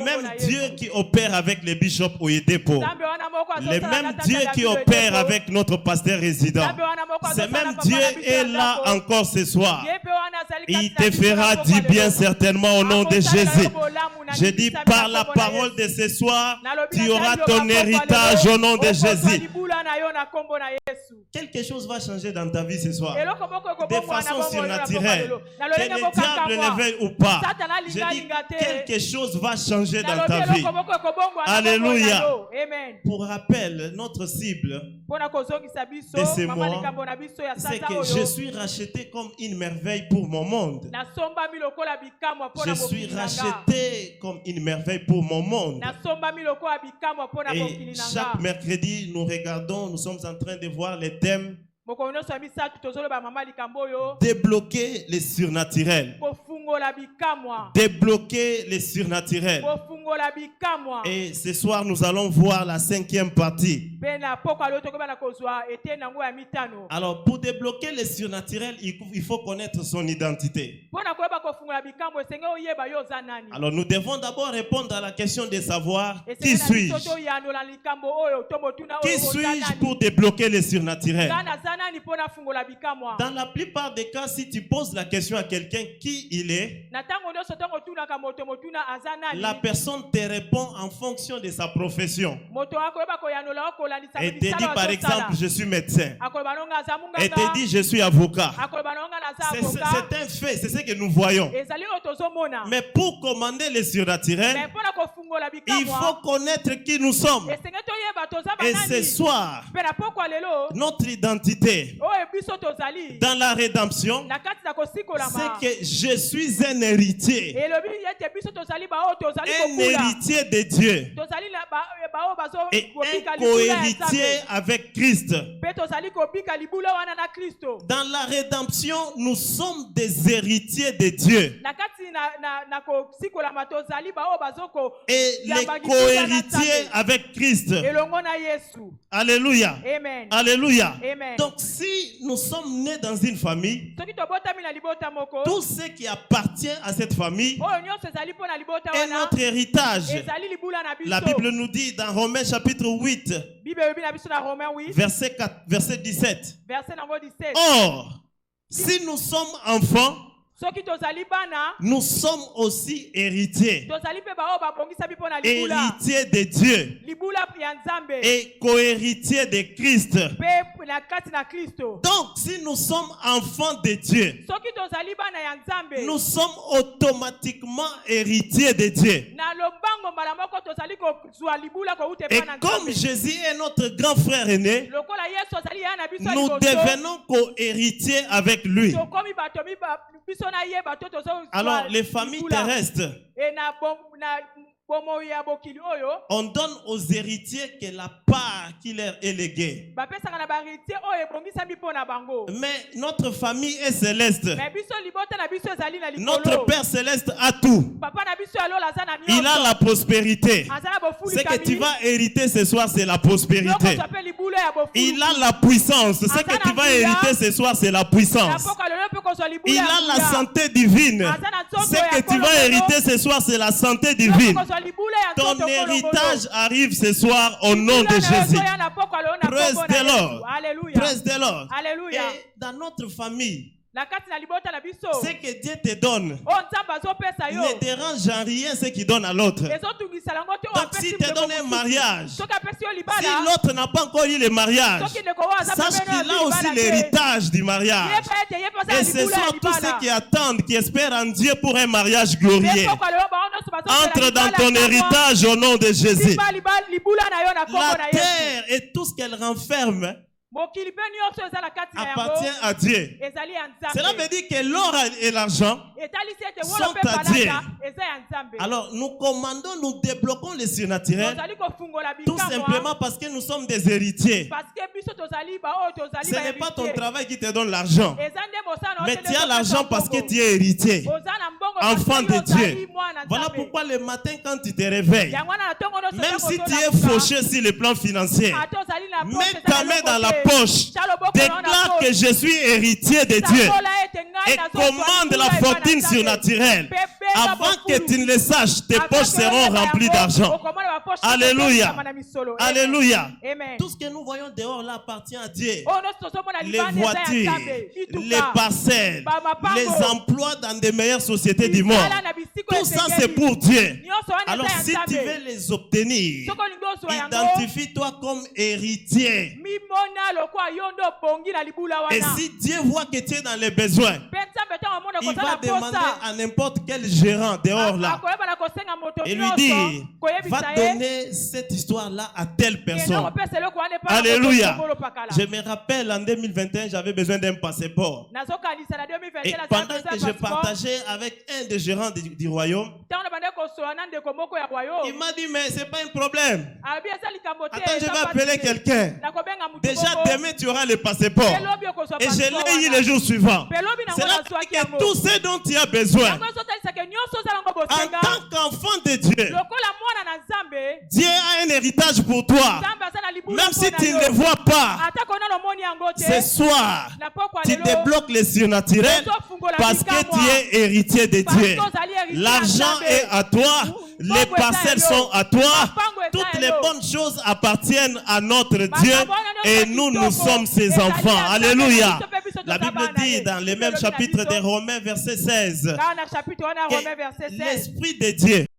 Même Dieu qui opère avec les bishops au Yedepo, le même Dieu qui opère avec notre pasteur résident, ce même Dieu est là encore ce soir. Il te fera du bien certainement au nom de Jésus. Je dis par la parole de ce soir, tu auras ton héritage au nom de Jésus. Quelque chose va changer dans ta vie ce soir, de façon surnaturelle. Que le diable le veuille ou pas, je dis quelque chose va changer dans ta vie. Alléluia. Pour rappel, notre cible de ce mois, c'est que je suis racheté comme une merveille pour mon monde. Je suis racheté comme une merveille pour mon monde. Et chaque mercredi, nous regardons, nous sommes en train de voir les thèmes. Débloquer les surnaturels. Débloquer les surnaturels. Et ce soir, nous allons voir la 5e partie. Alors, pour débloquer les surnaturels, il faut connaître son identité. Alors, nous devons d'abord répondre à la question de savoir qui suis-je? Qui suis-je pour débloquer les surnaturels? Dans la plupart des cas, si tu poses la question à quelqu'un qui il est, la personne te répond en fonction de sa profession. Et te dit par exemple, je suis médecin. Et te dit, je suis avocat. C'est un fait, c'est ce que nous voyons. Mais pour commander les surnaturels, il faut connaître qui nous sommes. Et ce soir, notre identité dans la rédemption, c'est que je suis un héritier. Un héritier de Dieu. Et un co-héritier avec Christ. Dans la rédemption, nous sommes des héritiers de Dieu. Et les co-héritiers avec Christ. Alléluia. Amen. Alléluia. Amen. Donc si nous sommes nés dans une famille, tout ce qui appartient à cette famille est notre héritage. La Bible nous dit dans Romains chapitre 8, verset 17. Or, si nous sommes enfants, nous sommes aussi héritiers. Héritiers de Dieu. Et co-héritiers de Christ. Donc, si nous sommes enfants de Dieu, nous sommes automatiquement héritiers de Dieu. Et comme Jésus est notre grand frère aîné, nous devenons co-héritiers avec lui. Alors, les familles terrestres, on donne aux héritiers que la part qui leur est léguée. Mais notre famille est céleste. Notre Père céleste a tout. Il a la prospérité. Ce que tu vas hériter ce soir, c'est la prospérité. Il a la puissance. Ce que tu vas hériter ce soir, c'est la puissance. Il a la santé divine. Ce que tu vas hériter ce soir, c'est la santé divine. Ton héritage arrive ce soir au nom de Jésus. Praise the Lord. Praise the Lord. Et dans notre famille, ce que Dieu te donne ne dérange en rien ce qu'il donne à l'autre. Donc si te donne un mariage, si l'autre n'a pas encore eu le mariage, sache qu'il a aussi l'héritage du mariage. Et ce sont tous ceux qui attendent, qui espèrent en Dieu pour un mariage glorieux. Entre dans ton héritage au nom de Jésus. La terre et tout ce qu'elle renferme appartient à Dieu. Cela veut dire que l'or et l'argent sont à Dieu. Alors nous commandons, nous débloquons les surnaturels tout simplement parce que nous sommes des héritiers. Ce n'est pas ton travail qui te donne l'argent, mais tu as l'argent parce que tu es héritier, enfant de Dieu. Voilà pourquoi le matin quand tu te réveilles, même si tu es fauché sur le plan financier, mets ta main dans la poche, déclare que je suis héritier de Dieu et commande la fortune surnaturelle Avant que tu ne le saches, tes poches seront remplies d'argent. Alléluia. Alléluia. Tout ce que nous voyons dehors là appartient à Dieu. Les voitures, les parcelles, les emplois dans des meilleures sociétés du monde. Tout ça c'est pour Dieu. Alors si tu veux les obtenir, identifie-toi comme héritier. Et si Dieu voit que tu es dans les besoins, il va demander à n'importe quel gérant dehors là et lui dire, va donner cette histoire-là à telle personne. Alléluia. Je me rappelle en 2021, j'avais besoin d'un passeport. Et pendant que je partageais avec un des gérants du royaume, il m'a dit, mais c'est pas un problème. Attends, je vais appeler quelqu'un. Déjà demain, tu auras le passeport. Et je l'ai eu le jour suivant. C'est là que tout ce dont tu as besoin, en tant qu'enfant de Dieu, Dieu a un héritage pour toi. Même si tu ne le vois pas, ce soir, tu débloques le surnaturel parce que tu es héritier de Dieu. L'argent est à toi, les parcelles sont à toi, toutes les bonnes choses appartiennent à notre Dieu et nous, nous sommes ses enfants. Alléluia. La Bible dit dans le même chapitre de Romains verset 16 que l'Esprit de Dieu